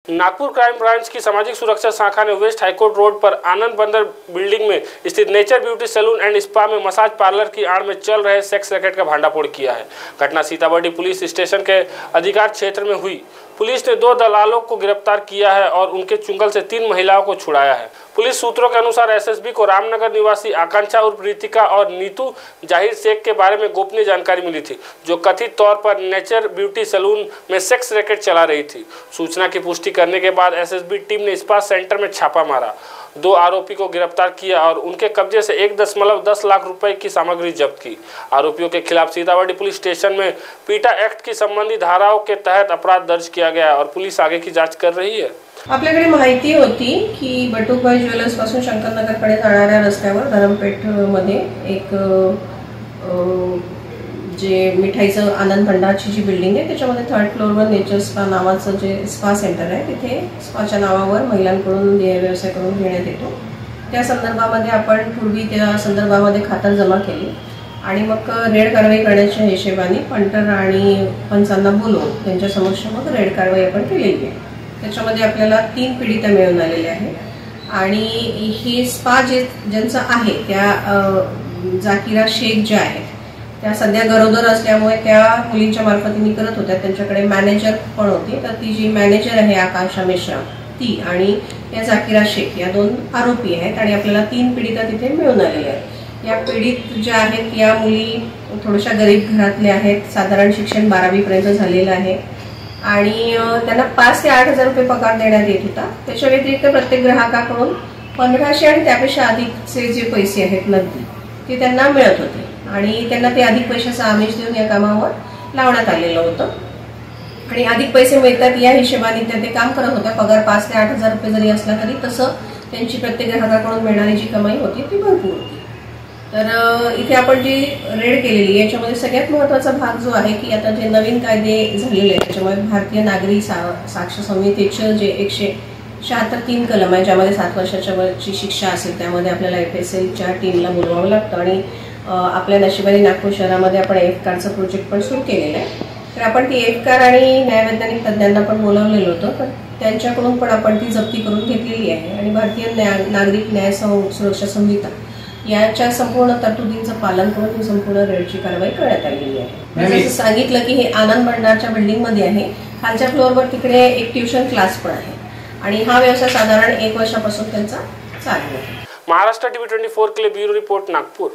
Nagpur crime branch की सामाजिक सुरक्षा शाखा ने वेस्ट हाईकोर्ट रोड पर आनंद बंदर बिल्डिंग में स्थित nature beauty salon and spa में मसाज पार्लर की आड़ में चल रहे सेक्स रैकेट का भांडाफोड़ किया है। घटना सीतामढ़ी पुलिस स्टेशन के अधिकार क्षेत्र में हुई। पुलिस ने 2 दलालों को गिरफ्तार किया है और उनके चुंगल से 3 महिलाओं को छुड़ाया है। पुलिस सूत्रों के अनुसार एसएसबी को रामनगर निवासी आकांक्षा उर्फ रितिका और नीतू जाहिर शेख के बारे में गोपनीय जानकारी मिली थी, जो कथित तौर पर नेचर ब्यूटी सैलून में सेक्स रैकेट चला रही थी। सूचना की पुष्टि करने के बाद एसएसबी टीम ने स्पा सेंटर में छापा मारा, 2 आरोपी को गिरफ्तार किया और उनके कब्जे से 1.10 लाख रुपए की सामग्री जब्त की। आरोपियों के खिलाफ सीतामढ़ी पुलिस स्टेशन में पीटा एक्ट की संबंधित धाराओं के तहत अपराध दर्ज किया गया और पुलिस आगे की जांच कर रही है। आपल्याकडे माहिती होती की बटुकभाई ज्वेलर्स पासून शंकरनगरकडे जाणाऱ्या रस्त्यावर धरमपेठ मध्ये एक जे मिठाईचं आनंद भंडारची जी बिल्डिंग आहे त्याच्यामध्ये 3rd फ्लोअरवर नेचर स्पा नावाचं जे स्पा सेंटर आहे, तिथे स्पाच्या नावावर महिलांकडून व्यवसाय करून घेण्यात येतो। त्या संदर्भामध्ये आपण पूर्वी त्या संदर्भामध्ये खातर जमा केली आणि मग रेड कारवाई करण्याच्या हिशोबाने पंटर आणि पंचांना बोलवून त्यांच्या समक्ष मग रेड कारवाई आपण केलेली आहे। त्याच्यामध्ये आपल्याला 3 पीडिता मिळून आलेल्या आहेत आणि हे स्पा ज्यांचं आहे त्या जाकिरा शेख ज्या आहेत त्या सध्या गरोदर असल्यामुळे त्या मुलींच्या मार्फतीने करत होत्या। त्यांच्याकडे मॅनेजर पण होती, तर ती जी मॅनेजर आहे आकांक्षा मिश्रा ती आणि त्या जाकिरा शेख या 2 आरोपी आहेत आणि आपल्याला 3 पीडिता तिथे मिळून आलेल्या आहेत। या पीडित ज्या आहेत या मुली थोड्याशा गरीब घरातल्या आहेत, साधारण शिक्षण 12वी पर्यंत झालेलं आहे आणि त्यांना 5 ते 8 हजार रुपये पगार देण्यात येत होता। त्याच्या व्यतिरिक्त प्रत्येक ग्राहकाकडून 1500 आणि त्यापेक्षा अधिकचे जे पैसे आहेत नगदी ते त्यांना मिळत होते आणि त्यांना ते अधिक पैशाचा आमिष देऊन या कामावर लावण्यात आलेलं होतं आणि अधिक पैसे मिळतात या हिशोबाने ते काम करत होत्या। पगार 5 ते 8 हजार रुपये जरी असला तरी तसं त्यांची प्रत्येक ग्राहकाकडून मिळणारी जी कमाई होती ती भरपूर होती। तर इथे आपण जी रेड केलेली याच्यामध्ये सगळ्यात महत्त्वाचा भाग जो आहे की आता जे नवीन कायदे झालेले आहेत त्याच्यामध्ये भारतीय नागरी साक्ष संहितेचे जे 176(3) कलम आहे, ज्यामध्ये 7 वर्षाच्या वरची शिक्षा असेल, त्यामध्ये आपल्याला एफएसएलच्या टीमला बोलवावं लागतं आणि आपल्या नशिबाने नागपूर शहरामध्ये आपण एफकारचा प्रोजेक्ट पण सुरू केलेला आहे। तर आपण ती एफकार आणि न्यायवैज्ञानिक तज्ञांना पण बोलावलेलं होतं, तर त्यांच्याकडून पण आपण ती जप्ती करून घेतलेली आहे आणि भारतीय नागरिक न्याय सुरक्षा संहिता याच्या संपूर्ण तरतुदींचं पालन करून ही संपूर्ण रेडची कारवाई करण्यात आलेली आहे। जसं सांगितलं की हे आनंद भंडारच्या बिल्डिंगमध्ये आहे, खालच्या फ्लोअरवर तिकडे एक ट्युशन क्लास पण आहे आणि हा व्यवसाय साधारण 1 वर्षापासून त्यांचा चालू आहे। महाराष्ट्र टीवी 24 के लिए ब्यूरो रिपोर्ट नागपुर।